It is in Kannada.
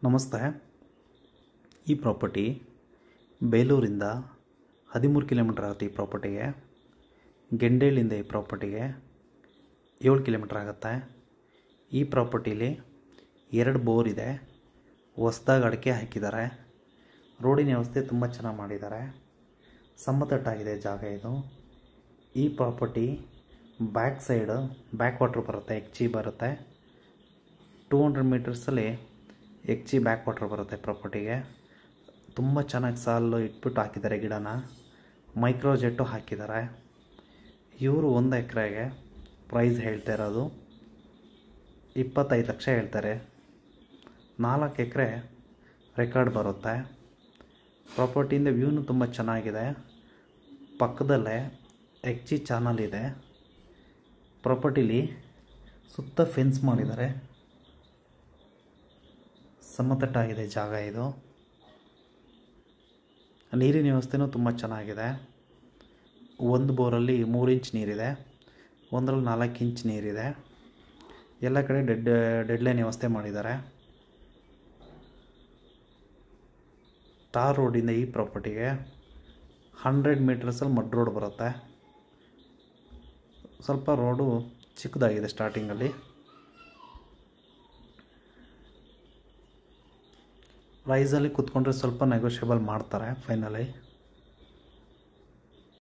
ನಮಸ್ತೆ. ಈ ಪ್ರಾಪರ್ಟಿ ಬೇಲೂರಿಂದ 13 ಕಿಲೋಮೀಟರ್ ಆಗುತ್ತೆ. ಈ ಪ್ರಾಪರ್ಟಿಗೆ ಗೆಂಡೇಳಿಂದ ಈ ಪ್ರಾಪರ್ಟಿಗೆ 7 ಕಿಲೋಮೀಟರ್ ಆಗುತ್ತೆ. ಈ ಪ್ರಾಪರ್ಟಿಲಿ 2 ಬೋರ್ ಇದೆ. ಹೊಸದಾಗಿ ಅಡಿಕೆ ಹಾಕಿದ್ದಾರೆ. ರೋಡಿನ ವ್ಯವಸ್ಥೆ ತುಂಬ ಚೆನ್ನಾಗಿ ಮಾಡಿದ್ದಾರೆ. ಸಮತಟ್ಟಾಗಿದೆ ಜಾಗ ಇದು. ಈ property back side back water ಬರುತ್ತೆ, ಎಕ್ಚಿ ಬರುತ್ತೆ. 200 ಮೀಟರ್ಸಲ್ಲಿ ಎಕ್ಚಿ ಬ್ಯಾಕ್ ವಾಟರ್ ಬರುತ್ತೆ. ಪ್ರಾಪರ್ಟಿಗೆ ತುಂಬ ಚೆನ್ನಾಗಿ ಸಾಲು ಇಟ್ಬಿಟ್ಟು ಹಾಕಿದ್ದಾರೆ. ಗಿಡನ ಮೈಕ್ರೋ ಜೆಟ್ಟು ಹಾಕಿದ್ದಾರೆ. ಇವರು 1 ಎಕರೆಗೆ ಪ್ರೈಸ್ ಹೇಳ್ತಾ ಇರೋದು 25 ಲಕ್ಷ ಹೇಳ್ತಾರೆ. 4 ಎಕರೆ ರೆಕಾರ್ಡ್ ಬರುತ್ತೆ. ಪ್ರಾಪರ್ಟಿಯಿಂದ ವ್ಯೂನು ತುಂಬ ಚೆನ್ನಾಗಿದೆ. ಪಕ್ಕದಲ್ಲೇ ಎಕ್ಚಿ ಚಾನಲ್ ಇದೆ. ಪ್ರಾಪರ್ಟಿಲಿ ಸುತ್ತ ಫೆನ್ಸ್ ಮಾಡಿದ್ದಾರೆ. ಸಮತಟ್ಟಾಗಿದೆ ಜಾಗ ಇದು. ನೀರಿನ ವ್ಯವಸ್ಥೆನೂ ತುಂಬ ಚೆನ್ನಾಗಿದೆ. 1 ಬೋರಲ್ಲಿ 3 ಇಂಚ್ ನೀರಿದೆ, ಒಂದರಲ್ಲಿ 4 ಇಂಚ್ ನೀರಿದೆ. ಎಲ್ಲ ಕಡೆ ಡೆಡ್ಲೈನ್ ವ್ಯವಸ್ಥೆ ಮಾಡಿದ್ದಾರೆ. ಟಾರ್ ರೋಡಿಂದ ಈ ಪ್ರಾಪರ್ಟಿಗೆ 100 ಮೀಟರ್ಸಲ್ಲಿ ಮಡ್ ರೋಡ್ ಬರುತ್ತೆ. ಸ್ವಲ್ಪ ರೋಡು ಚಿಕ್ಕದಾಗಿದೆ ಸ್ಟಾರ್ಟಿಂಗಲ್ಲಿ. ಪ್ರೈಸಲ್ಲಿ ಕೂತ್ಕೊಂಡ್ರೆ ಸ್ವಲ್ಪ ನೆಗೋಷಿಯಬಲ್ ಮಾಡ್ತಾರೆ ಫೈನಲಿ.